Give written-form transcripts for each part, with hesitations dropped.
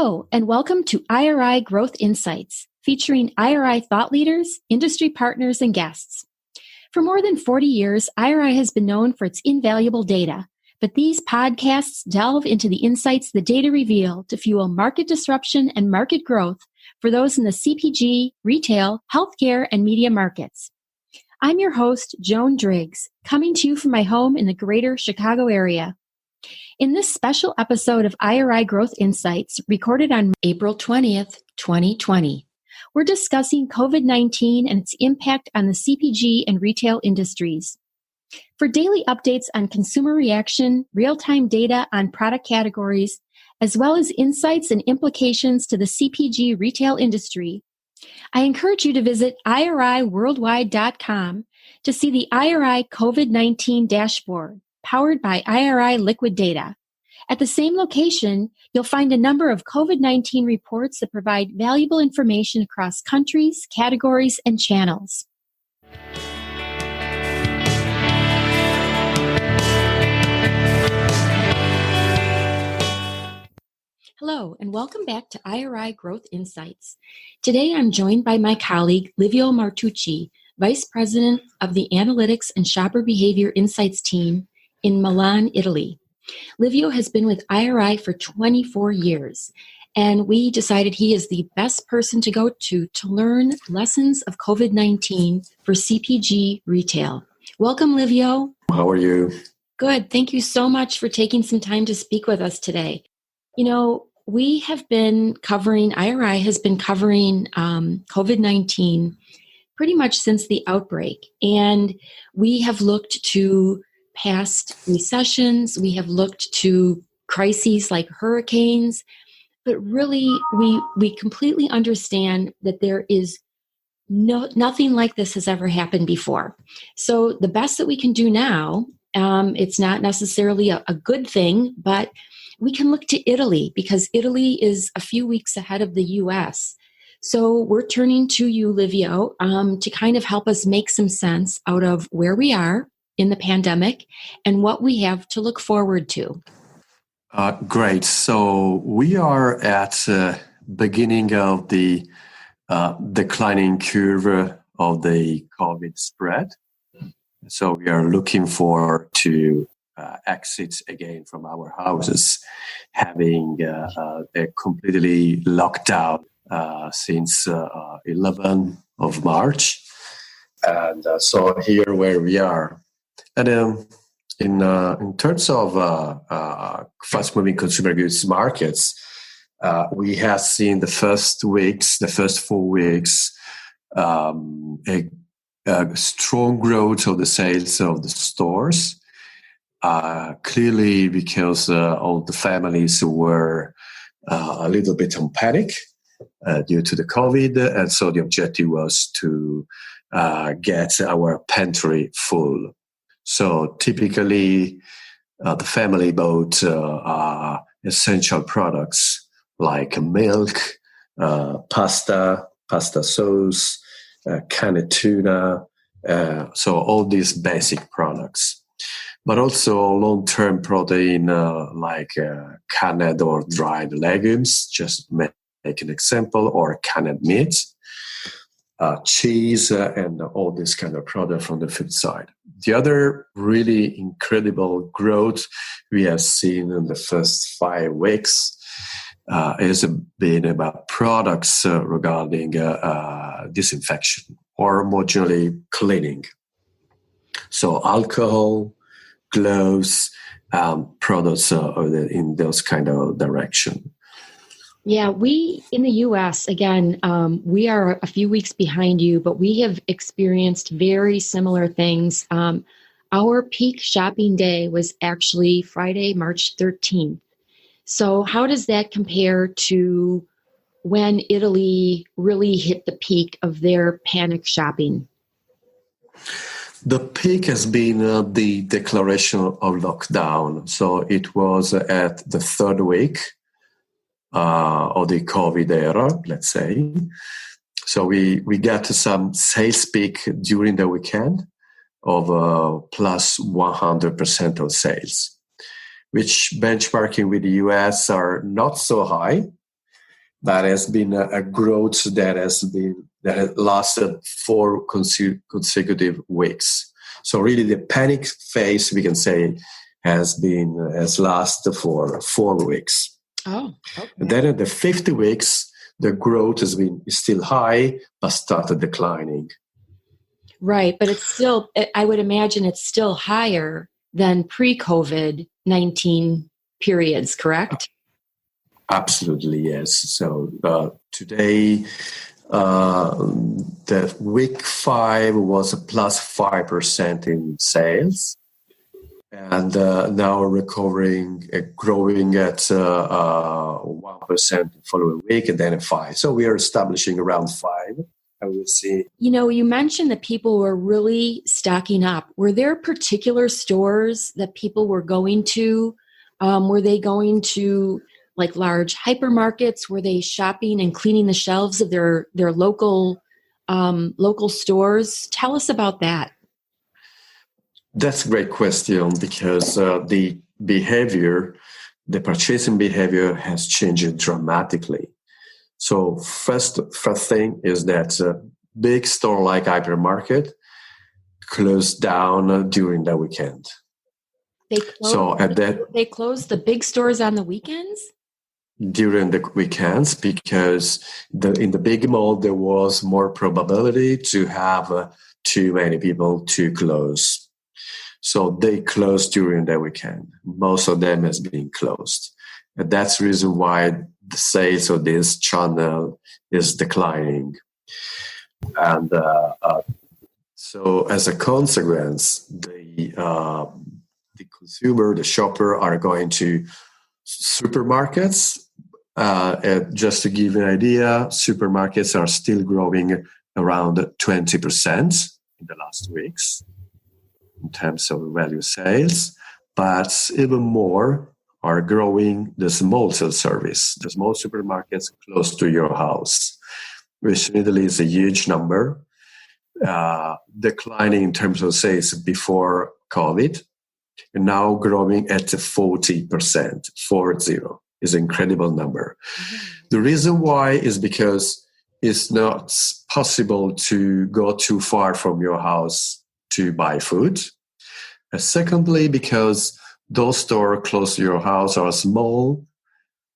Hello, and welcome to IRI Growth Insights, featuring IRI thought leaders, industry partners, and guests. For more than 40 years, IRI has been known for its invaluable data, but these podcasts delve into the insights the data reveal to fuel market disruption and market growth for those in the CPG, retail, healthcare, and media markets. I'm your host, Joan Driggs, coming to you from my home in the greater Chicago area. In this special episode of IRI Growth Insights, recorded on April 20th, 2020, we're discussing COVID-19 and its impact on the CPG and retail industries. For daily updates on consumer reaction, real-time data on product categories, as well as insights and implications to the CPG retail industry, I encourage you to visit IRIworldwide.com to see the IRI COVID-19 dashboard, powered by IRI Liquid Data. At the same location, you'll find a number of COVID-19 reports that provide valuable information across countries, categories, and channels. Hello, and welcome back to IRI Growth Insights. Today, I'm joined by my colleague, Livio Martucci, Vice President of the Analytics and Shopper Behavior Insights team in Milan, Italy. Livio has been with IRI for 24 years, and we decided he is the best person to go to learn lessons of COVID-19 for CPG retail. Welcome, Livio. How are you? Good. Thank you so much for taking some time to speak with us today. You know, IRI has been covering COVID-19 pretty much since the outbreak, and we have looked to past recessions, we have looked to crises like hurricanes, but really we completely understand that there is nothing like this has ever happened before. So the best that we can do now, it's not necessarily a good thing, but we can look to Italy because Italy is a few weeks ahead of the US. So we're turning to you, Livio, to kind of help us make some sense out of where we are in the pandemic and what we have to look forward to. Great. So we are at the beginning of the declining curve of the COVID spread. So we are looking forward to exit again from our houses, having a completely locked down since 11 of March. And so here where we are. And in terms of fast-moving consumer goods markets, we have seen the first 4 weeks, a strong growth of the sales of the stores. Clearly, because all the families were a little bit in panic due to the COVID, and so the objective was to get our pantry full. So typically, the family bought essential products like milk, pasta sauce, canned tuna, so all these basic products. But also long-term protein like canned or dried legumes, just make an example, or canned meat, cheese, and all this kind of product from the food side. The other really incredible growth we have seen in the first 5 weeks has been about products regarding disinfection, or more generally cleaning. So alcohol, gloves, products in those kind of direction. Yeah, we in the U.S., again, we are a few weeks behind you, but we have experienced very similar things. Our peak shopping day was actually Friday, March 13th. So how does that compare to when Italy really hit the peak of their panic shopping? The peak has been the declaration of lockdown. So it was at the third week of the COVID era, let's say. So we got some sales peak during the weekend of plus 100% of sales, which benchmarking with the US are not so high, that has been a growth that has lasted 4 consecutive weeks. So really, the panic phase, we can say, has lasted for 4 weeks. Oh, okay. And then at the 50 weeks, the growth is still high, but started declining. Right, but it's still, I would imagine it's still higher than pre-COVID-19 periods, correct? Absolutely, yes. So today, the week 5 was a plus 5% in sales, and now recovering, growing at 1% the following week, and then a 5. So we are establishing around 5. And we'll see. You know, you mentioned that people were really stocking up. Were there particular stores that people were going to? Were they going to like large hypermarkets? Were they shopping and cleaning the shelves of their local stores? Tell us about that. That's a great question, because the purchasing behavior has changed dramatically. So first thing is that big store like hypermarket closed down during the weekend. They closed the big stores on the weekends? During the weekends, because in the big mall there was more probability to have too many people to close. So they closed during the weekend. Most of them has been closed. And that's the reason why the sales of this channel is declining. And so as a consequence, the consumer, the shopper, are going to supermarkets. Just to give you an idea, supermarkets are still growing around 20% in the last weeks in terms of value sales, but even more are growing the small self-service, the small supermarkets close to your house, which in Italy is a huge number, declining in terms of sales before COVID, and now growing at 40%, 40 is an incredible number. Mm-hmm. The reason why is because it's not possible to go too far from your house to buy food. And secondly, because those stores close to your house are small,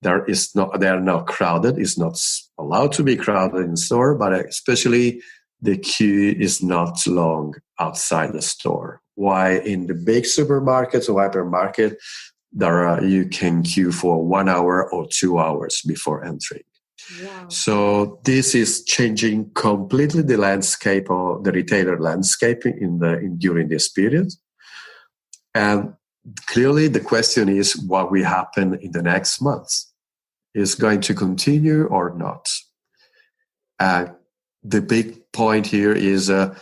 they are not crowded. It's not allowed to be crowded in store, but especially the queue is not long outside the store. Why in the big supermarkets or hypermarket, you can queue for 1 hour or 2 hours before entering. Wow. So this is changing completely the landscape or the retailer landscape during this period. And clearly the question is what will happen in the next months. Is going to continue or not? The big point here is the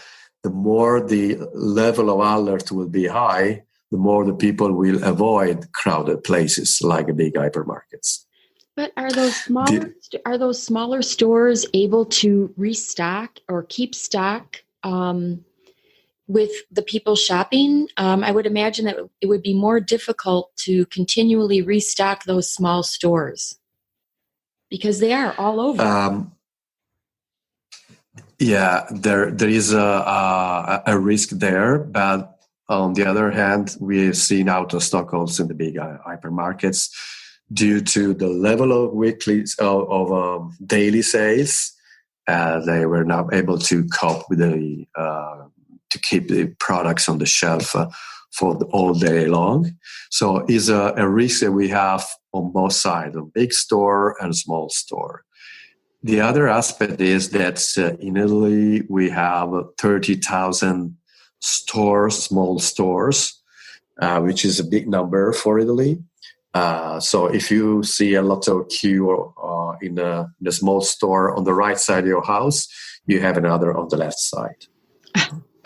more the level of alert will be high, the more the people will avoid crowded places like big hypermarkets. But are those smaller stores able to restock or keep stock with the people shopping? I would imagine that it would be more difficult to continually restock those small stores because they are all over. Yeah, there is a risk there, but on the other hand, we've seen out of stock also in the big hypermarkets due to the level of daily sales. They were not able to cope with to keep the products on the shelf for all day long. So it's a risk that we have on both sides, a big store and a small store. The other aspect is that in Italy, we have 30,000 stores, small stores, which is a big number for Italy. So if you see a lot of queue in the small store on the right side of your house, you have another on the left side.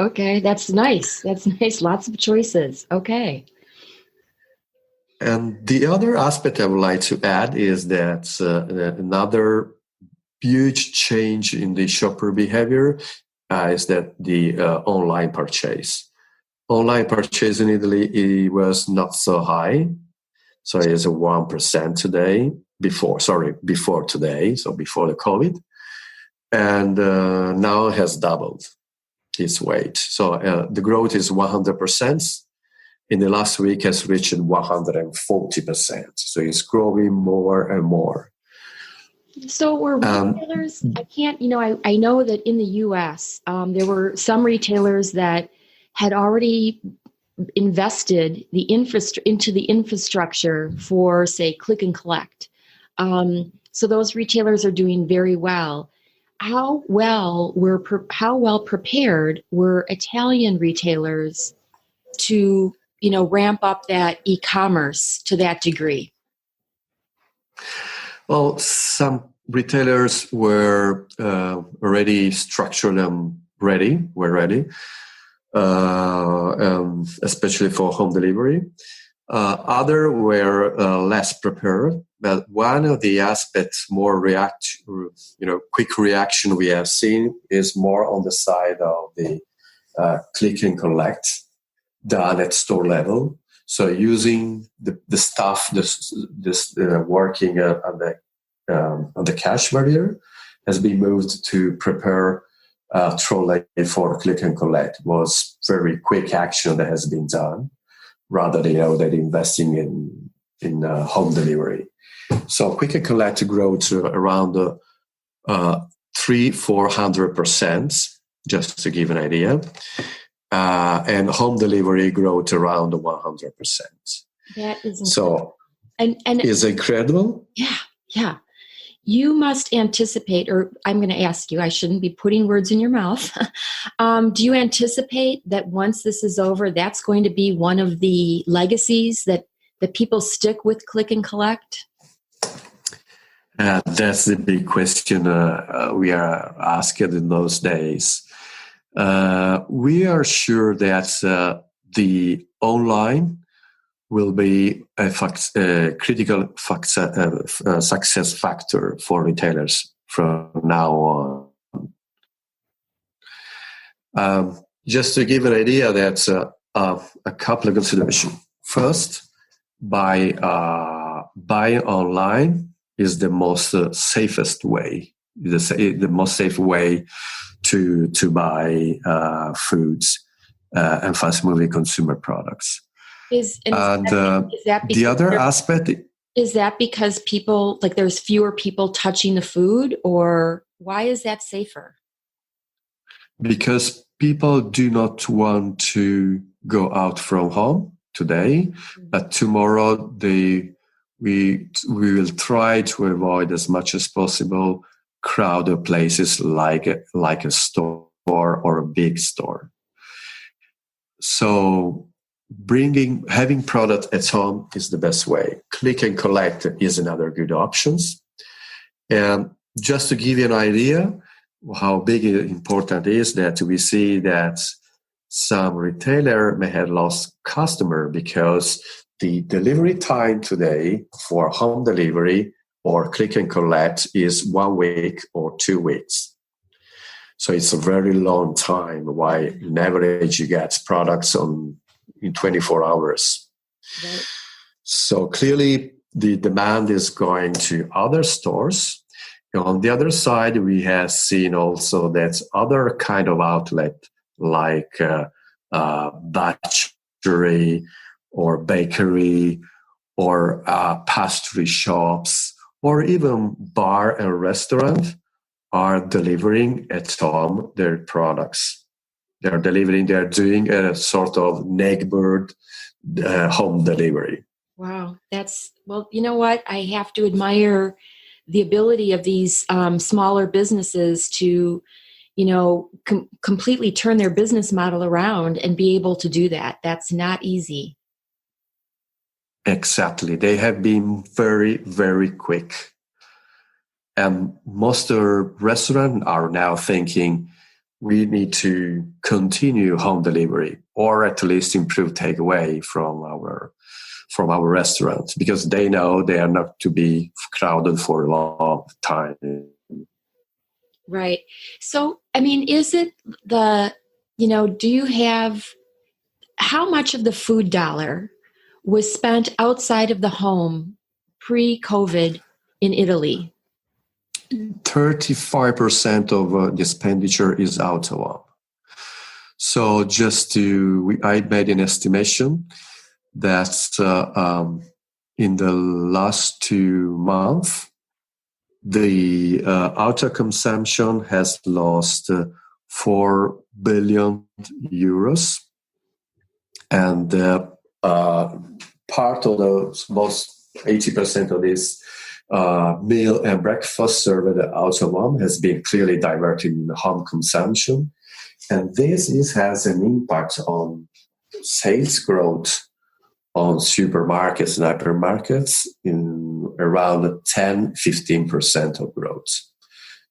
Okay, that's nice. That's nice. Lots of choices. Okay. And the other aspect I would like to add is that another huge change in the shopper behavior is that the online purchase. Online purchase in Italy was not so high. So it is 1% today, before today, so before the COVID, and now it has doubled its weight. So the growth is 100%. In the last week, has reached 140%. So it's growing more and more. So were retailers, I know that in the U.S., there were some retailers that had already invested into the infrastructure for, say, click and collect. So those retailers are doing very well. How well prepared were Italian retailers to, ramp up that e-commerce to that degree? Well, some retailers were already structured and were ready, especially for home delivery. Other were less prepared. But one of the aspects, quick reaction we have seen is more on the side of the click and collect done at store level. So using the staff, working on the cash barrier has been moved to prepare trolley for click and collect. It was very quick action that has been done, rather than investing in home delivery. So click and collect grew to around 300-400%, just to give an idea. And home delivery grew to around 100%. That is incredible. So, and is incredible? Yeah. You must anticipate, or I'm going to ask you, I shouldn't be putting words in your mouth. Do you anticipate that once this is over, that's going to be one of the legacies that people stick with click and collect? That's the big question we are asked in those days. We are sure that the online will be a critical success factor for retailers from now on. Just to give an idea, that's a couple of considerations. First, buying online is the most safest way, the most safe way to buy foods and fast-moving consumer products. The other aspect is that because people, like, there's fewer people touching the food, or why is that safer? Because people do not want to go out from home today, but tomorrow we will try to avoid as much as possible crowded places like a store or a big store. So having product at home is the best way. Click and collect is another good option. And just to give you an idea how big and important it is, that we see that some retailer may have lost customer because the delivery time today for home delivery or click and collect is 1 week or 2 weeks. So it's a very long time, while on average you get products in 24 hours. Right. So clearly the demand is going to other stores. And on the other side, we have seen also that other kind of outlet like butchery or bakery or pastry shops or even bar and restaurant are delivering at home their products. They're doing a sort of neighborhood home delivery. Wow. Well, you know what? I have to admire the ability of these smaller businesses to, completely turn their business model around and be able to do that. That's not easy. Exactly. They have been very, very quick. And most of the restaurants are now thinking, we need to continue home delivery or at least improve takeaway from our restaurants, because they know they are not to be crowded for a long time. Right. So, is it do you have, how much of the food dollar was spent outside of the home pre-COVID in Italy? 35% of the expenditure is out of home. So I made an estimation that in the last 2 months, the auto consumption has lost 4 billion euros, and part of those, most 80% of this meal and breakfast served out of home has been clearly diverted in home consumption, and this has an impact on sales growth on supermarkets and hypermarkets in around 10-15% of growth.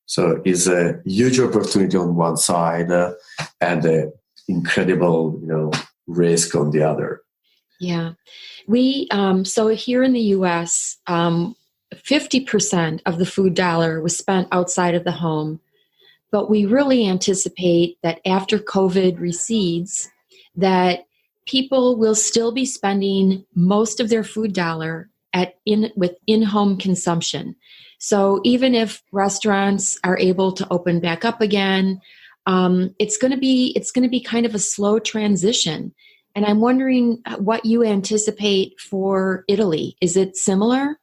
So it's a huge opportunity on one side and an incredible, risk on the other. Yeah. We, so here in the U.S., 50% of the food dollar was spent outside of the home, but we really anticipate that after COVID recedes, that people will still be spending most of their food dollar with in-home consumption. So even if restaurants are able to open back up again, it's going to be kind of a slow transition. And I'm wondering what you anticipate for Italy. Is it similar?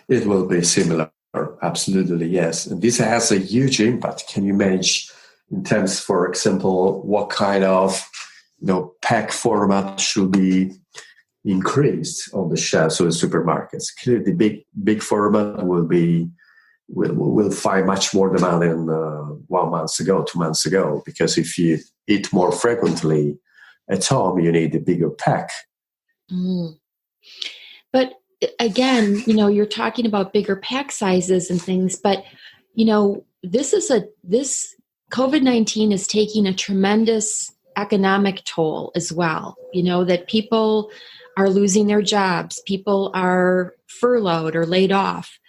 It will be similar. Absolutely, yes. And this has a huge impact. Can you imagine in terms, for example, what kind of pack format should be increased on the shelves of the supermarkets? Clearly, the big format will find much more demand than 1 month ago, 2 months ago, because if you eat more frequently at home, you need a bigger pack. Mm. But again, you're talking about bigger pack sizes and things, but this COVID-19 is taking a tremendous economic toll as well. That people are losing their jobs, people are furloughed or laid off,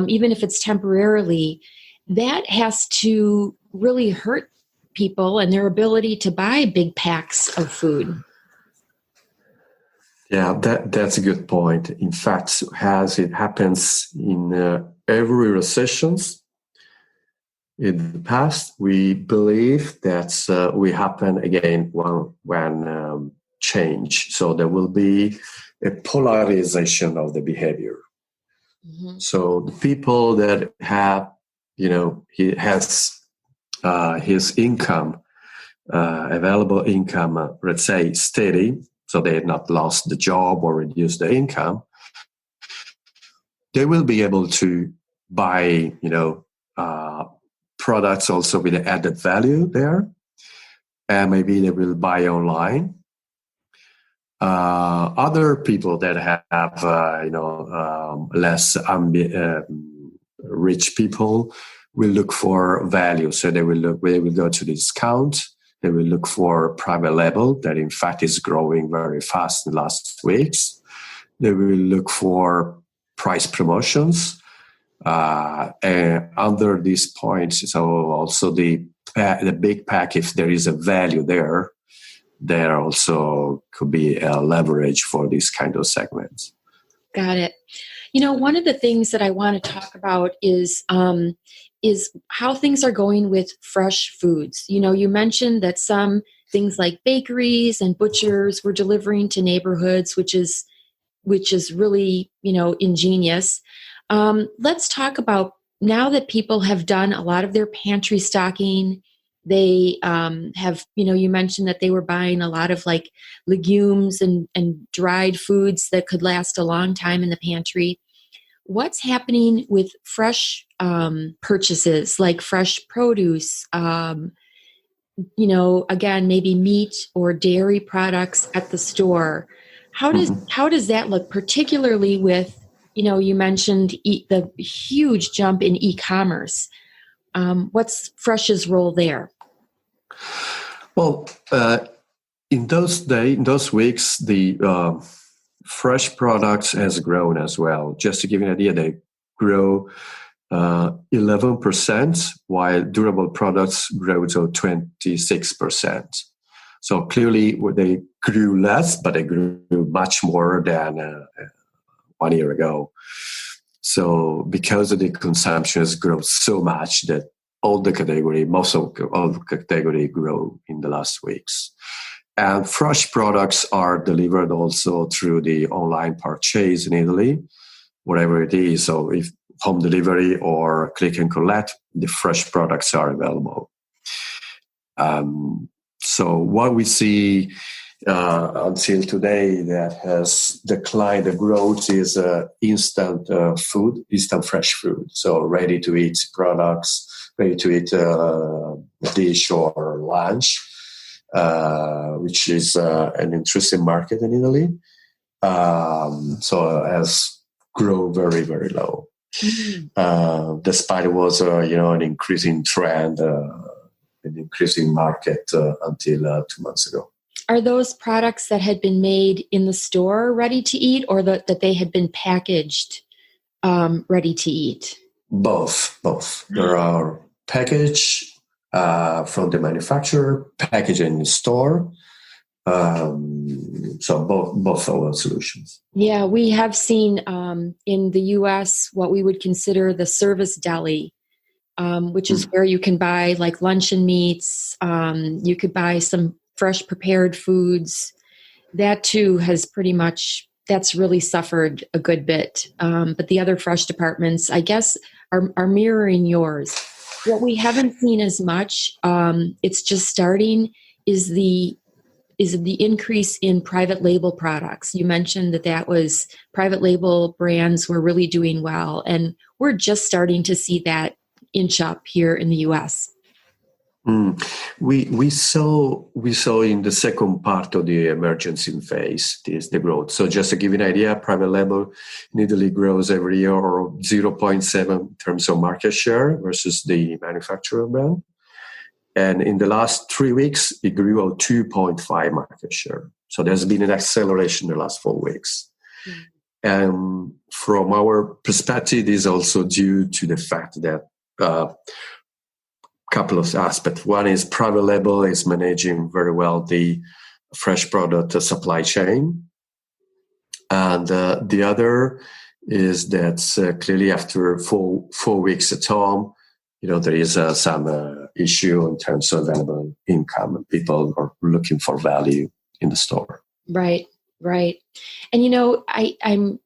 even if it's temporarily. That has to really hurt people and their ability to buy big packs of food. Yeah, that's a good point. In fact, as it happens in every recessions in the past, we believe that will happen again when change. So there will be a polarization of the behavior. Mm-hmm. So the people that have, he has his income, available income, let's say steady, so they have not lost the job or reduced the income, they will be able to buy, products also with the added value there. And maybe they will buy online. Other people that have, less rich people will look for value. So they will go to discount. They will look for private label that in fact is growing very fast in the last weeks. They will look for price promotions. And under these points, so also the big pack, if there is a value there also could be a leverage for these kind of segments. Got it. One of the things that I want to talk about is how things are going with fresh foods. You mentioned that some things like bakeries and butchers were delivering to neighborhoods, which is really, ingenious. Let's talk about, now that people have done a lot of their pantry stocking, they have, you mentioned that they were buying a lot of like legumes and dried foods that could last a long time in the pantry. What's happening with fresh purchases, like fresh produce, again, maybe meat or dairy products at the store? How does that look, particularly with, you mentioned the huge jump in e-commerce? What's Fresh's role there? Well, in those weeks, the fresh products has grown as well. Just to give you an idea, they grow 11%, while durable products grow to 26%. So clearly, they grew less, but they grew much more than 1 year ago. So because of the consumption has grown so much that most of all the category grow in the last weeks. And fresh products are delivered also through the online purchase in Italy, whatever it is. So if home delivery or click and collect, the fresh products are available. So what we see until today that has declined the growth is instant food, instant fresh food. So ready to eat products, ready to eat dish or lunch, which is an interesting market in Italy. So has grown very, very low. Mm-hmm. Despite it was an increasing trend, an increasing market until 2 months ago. Are those products that had been made in the store ready to eat, or that they had been packaged ready to eat? Both. There are packaged from the manufacturer, packaged in the store. So both are solutions. Yeah, we have seen in the U.S. what we would consider the service deli, which is where you can buy like luncheon meats. You could buy some fresh prepared foods. That too has that's really suffered a good bit. But the other fresh departments, I guess, are mirroring yours. What we haven't seen as much, it's just starting, is the increase in private label products. You mentioned that was private label brands were really doing well, and we're just starting to see that inch up here in the U.S. We saw in the second part of the emergency phase the growth. So just to give you an idea, private label in Italy grows every year or 0.7 in terms of market share versus the manufacturer brand. And in the last 3 weeks, it grew a 2.5 market share. So there's been an acceleration in the last 4 weeks. And from our perspective, this is also due to the fact that couple of aspects. One is private label is managing very well the fresh product supply chain. And the other is that clearly after four weeks at home, there is some issue in terms of available income, and people are looking for value in the store. Right. And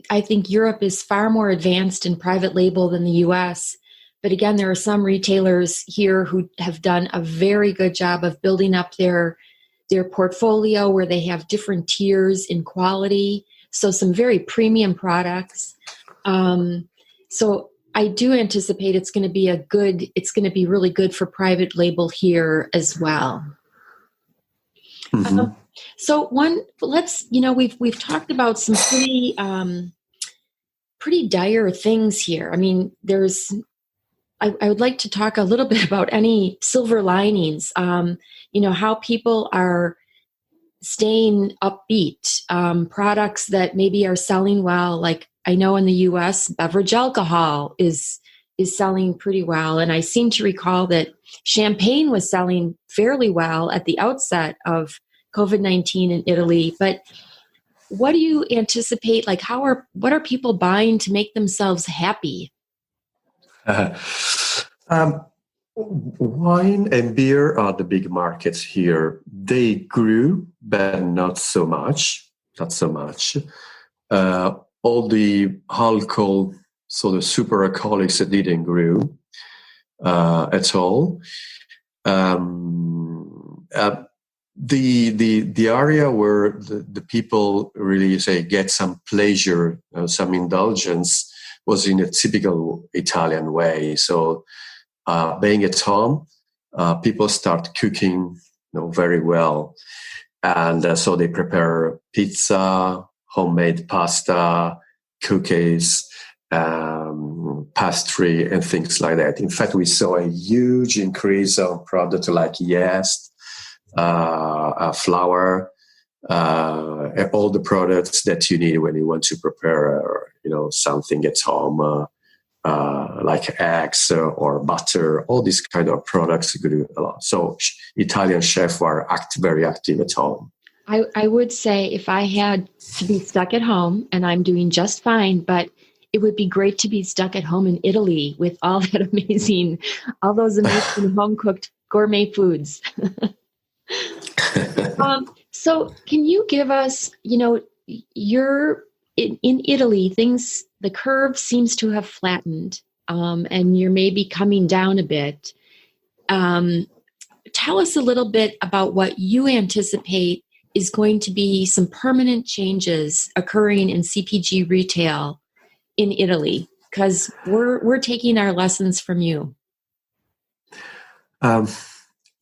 I think Europe is far more advanced in private label than the U.S. But again, there are some retailers here who have done a very good job of building up their portfolio, where they have different tiers in quality. So some very premium products. So I do anticipate it's going to be really good for private label here as well. Mm-hmm. We've talked about some pretty dire things here. I mean, I would like to talk a little bit about any silver linings, how people are staying upbeat, products that maybe are selling well. Like I know in the U.S., beverage alcohol is selling pretty well. And I seem to recall that champagne was selling fairly well at the outset of COVID-19 in Italy. But what do you anticipate? Like what are people buying to make themselves happy? Wine and beer are the big markets here. They grew, but not so much. All the alcohol, so the super alcoholics, didn't grow at all. The area where the people really get some pleasure, some indulgence, was in a typical Italian way. So being at home, people start cooking very well. And so they prepare pizza, homemade pasta, cookies, pastry, and things like that. In fact, we saw a huge increase of products like yeast, flour, all the products that you need when you want to prepare something at home, like eggs or butter. All these kind of products grew a lot. So Italian chefs were very active at home. I would say if I had to be stuck at home, and I'm doing just fine, but it would be great to be stuck at home in Italy with all those amazing home cooked gourmet foods. So can you give us, you're in Italy, the curve seems to have flattened, and you're maybe coming down a bit. Tell us a little bit about what you anticipate is going to be some permanent changes occurring in CPG retail in Italy, because we're taking our lessons from you. I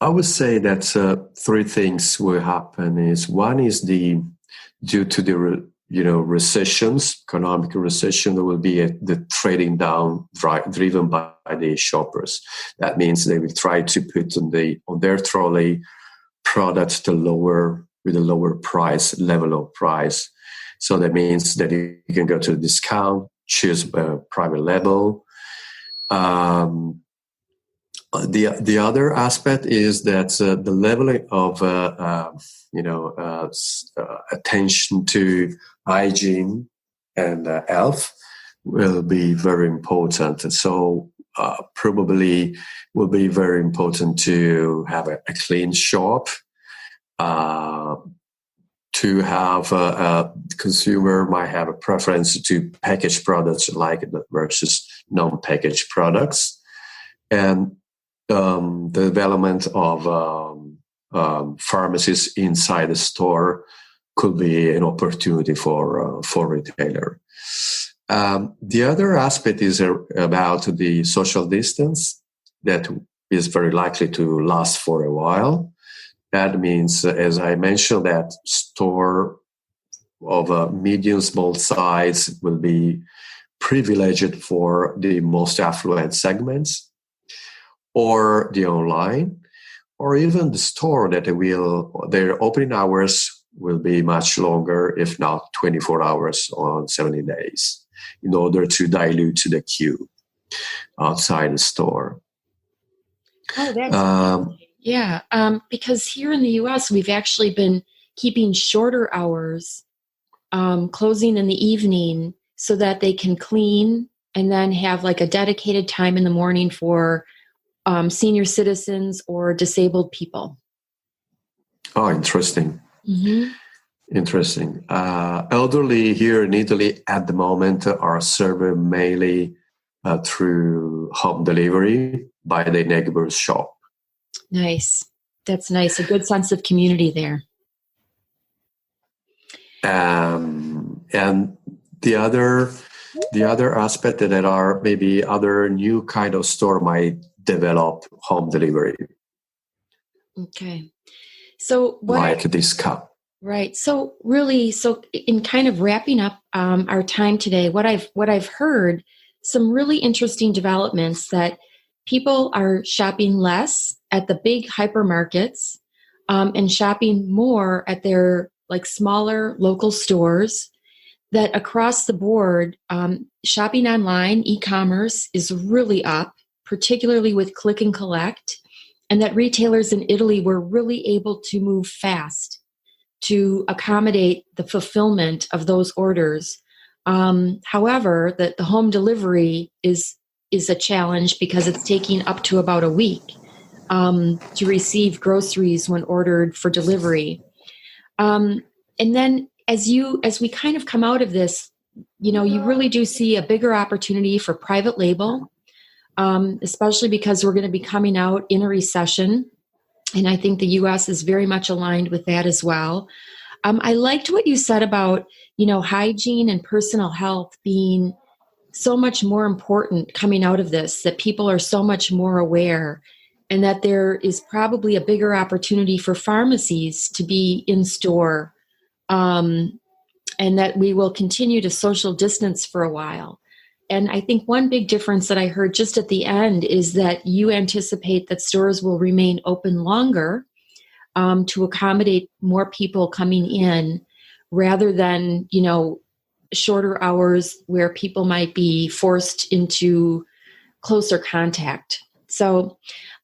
would say that three things will happen. One is due to the recessions, economic recession, there will be the trading down driven by the shoppers. That means they will try to put on their trolley products with a lower level of price. So that means that you can go to a discount, choose a private label. The other aspect is that the level of attention to hygiene and health will be very important. So probably will be very important to have a clean shop, to have a consumer might have a preference to packaged products versus non-packaged products, and the development of pharmacies inside the store could be an opportunity for retailer. The other aspect is about the social distance that is very likely to last for a while. That means, as I mentioned, that store of a medium, small size will be privileged for the most affluent segments, or the online, or even the store their opening hours will be much longer, if not 24 hours on 70 days, in order to dilute the queue outside the store. Oh, that's yeah. Because here in the U.S., we've actually been keeping shorter hours, closing in the evening so that they can clean and then have like a dedicated time in the morning for senior citizens or disabled people. Oh, interesting. Mm-hmm. Interesting. Elderly here in Italy at the moment are served mainly through home delivery by the neighbor's shop. Nice. That's nice. A good sense of community there. And the other aspect that are maybe other new kind of store might develop home delivery. Okay. So this cup. Right. So in kind of wrapping up our time today, what I've heard, some really interesting developments that people are shopping less at the big hypermarkets and shopping more at their like smaller local stores. That across the board, shopping online, e-commerce is really up, particularly with click and collect, and that retailers in Italy were really able to move fast to accommodate the fulfillment of those orders. However, the home delivery is a challenge because it's taking up to about a week to receive groceries when ordered for delivery. And then as we kind of come out of this, you really do see a bigger opportunity for private label, especially because we're going to be coming out in a recession. And I think the U.S. is very much aligned with that as well. I liked what you said about, hygiene and personal health being so much more important coming out of this, that people are so much more aware, and that there is probably a bigger opportunity for pharmacies to be in store, and that we will continue to social distance for a while. And I think one big difference that I heard just at the end is that you anticipate that stores will remain open longer to accommodate more people coming in, rather than, shorter hours where people might be forced into closer contact. So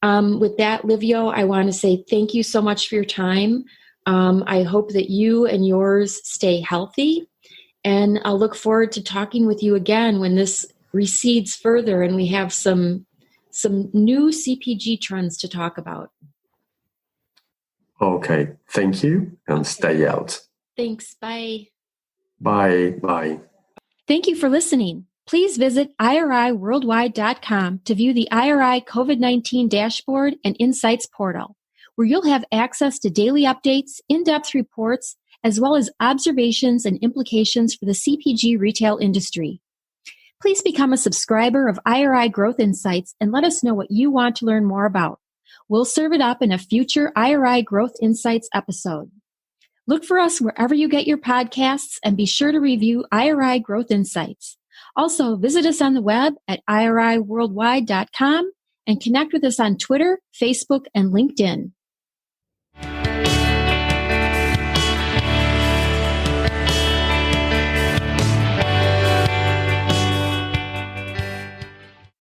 with that, Livio, I want to say thank you so much for your time. I hope that you and yours stay healthy. And I'll look forward to talking with you again when this recedes further and we have some new CPG trends to talk about. Okay, thank you, and stay out. Thanks. Bye. Bye. Thank you for listening. Please visit IRIworldwide.com to view the IRI COVID-19 dashboard and insights portal, where you'll have access to daily updates, in-depth reports, as well as observations and implications for the CPG retail industry. Please become a subscriber of IRI Growth Insights and let us know what you want to learn more about. We'll serve it up in a future IRI Growth Insights episode. Look for us wherever you get your podcasts and be sure to review IRI Growth Insights. Also, visit us on the web at IRIworldwide.com and connect with us on Twitter, Facebook, and LinkedIn.